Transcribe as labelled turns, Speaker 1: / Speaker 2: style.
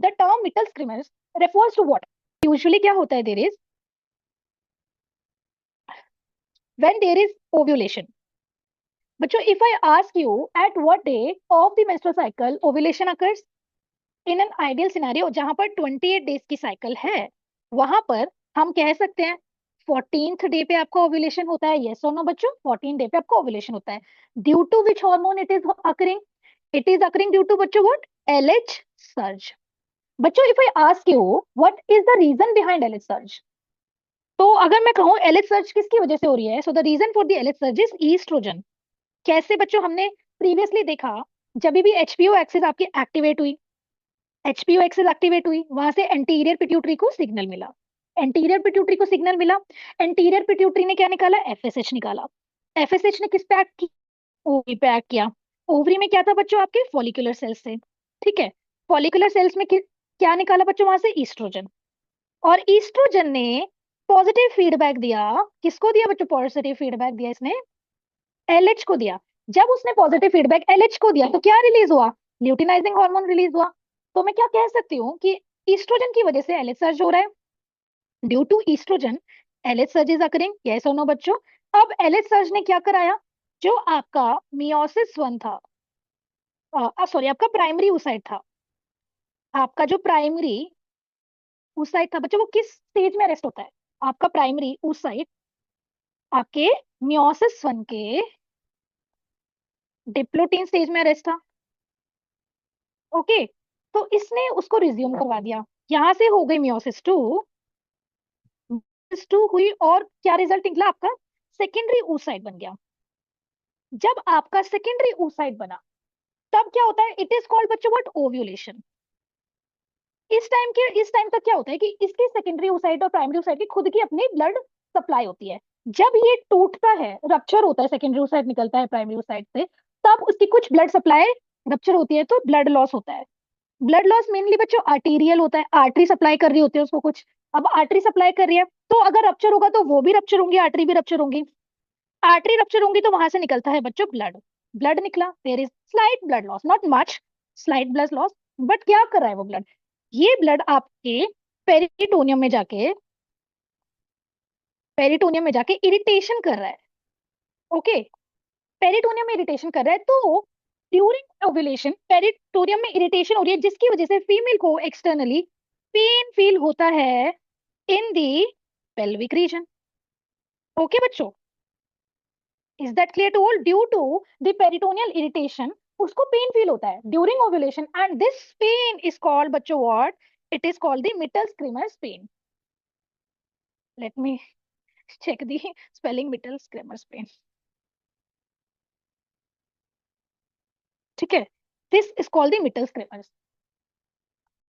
Speaker 1: The term mittelschmerz refers to what? Usually क्या होता है, there is when there is ovulation. बच्चों, if I ask you at what day of the menstrual cycle ovulation occurs, in an ideal scenario जहां पर 28 days की cycle है, वहां पर हम कह सकते हैं 14th डे पे आपका ओव्यूलेशन होता है. यस और नो बच्चों? 14 डे पे आपका ओव्यूलेशन होता है. Due to which hormone it is occurring? It is occurring due to बच्चों व्हाट? LH surge. बच्चों, if I ask you what is the reason behind LH surge, तो अगर मैं कहूँ एलएच सर्ज किसकी वजह से हो रही है, so the reason for the LH surge is oestrogen. कैसे बच्चों? हमने प्रीवियसली देखा, जब भी एचपीओ एक्सिस आपकी एक्टिवेट हुई, एचपीओ एक्सिस एक्टिवेट हुई, वहां से एंटीरियर पिट्यूटरी को सिग्नल मिला. एंटीरियर पिट्यूटरी को सिग्नल मिला, एंटीरियर पिट्यूटरी ने क्या निकाला? एफएसएच निकाला. एफएसएच ने किस पे एक्ट किया? ओवरी पे एक्ट किया. ओवरी में क्या था बच्चों? आपके फॉलिकुलर सेल्स थे. ठीक है. फॉलिकुलर सेल्स में क्या निकाला बच्चों? वहां से ईस्ट्रोजन. और ईस्ट्रोजन ने पॉजिटिव फीडबैक दिया. किसको दिया बच्चों पॉजिटिव फीडबैक दिया? इसने एलएच को दिया. जब उसने पॉजिटिव फीडबैक एलएच को दिया तो क्या रिलीज हुआ? ल्यूटिनाइजिंग हार्मोन रिलीज हुआ. तो मैं क्या कह सकती हूँ कि ईस्ट्रोजन की वजह से एलएच सर्ज हो रहा है. Due to oestrogen LH surge is occurring. Yes और नो बच्चों? अब एलएच सर्ज ने क्या कराया? जो आपका मियोसिस 1 था, सॉरी, आपका प्राइमरी oocyte था, आपका जो प्राइमरी oocyte था बच्चों, वो किस स्टेज में अरेस्ट होता है? आपका प्राइमरी oocyte आपके मियोसिस 1 के डिप्लोटीन स्टेज में अरेस्ट था. ओके. तो इसने उसको रिज्यूम करवा दिया. यहां से हो गई मियोसिस 2. मियोसिस 2 हुई और क्या रिजल्ट निकला? आपका सेकेंडरी oocyte बन गया. जब आपका सेकेंडरी oocyte बना, तब क्या होता है? इट इज कॉल्ड बच्चों व्हाट? ओव्यूलेशन. इस टाइम तक क्या होता है कि इसकी सेकेंडरी oocyte और प्राइमरी oocyte की खुद की अपनी ब्लड सप्लाई होती है. जब ये टूटता है, रप्चर होता है, सेकेंडरी oocyte निकलता है प्राइमरी oocyte से, तब उसकी कुछ ब्लड सप्लाई रप्चर होती है, तो ब्लड लॉस होता है. ब्लड लॉस मेनली बच्चों आर्टीरियल होता है. आर्टरी सप्लाई कर रही होती है उसको कुछ. अब आर्टरी सप्लाई कर रही है, तो अगर रप्चर होगा तो वो भी रप्चर होंगी, आर्टरी भी रप्चर होंगी. आर्टरी रप्चर होंगी तो वहां से निकलता है बच्चों ब्लड. ब्लड निकला, there is slight blood loss, not much, slight blood loss. But क्या कर रहा है वो ब्लड? ये ब्लड आपके पेरिटोनियम में जाके इरिटेशन कर रहा है. ओके. पेरिटोनियम में इरिटेशन कर रहा है, तो ड्यूरिंग ओव्यूलेशन पेरिटोनियम में इरिटेशन हो रही है, जिसकी वजह से फीमेल को एक्सटर्नली पेन फील होता है in the pelvic region. Okay बच्चों, is that clear to all? Due to the peritoneal irritation उसको पेन फील होता है during ovulation, and this pain is called बच्चों what? It is called the mittelschmerz pain. Let me check the spelling mittelschmerz pen. ठीक है. This is called the मिटल स्क्रीमर्स.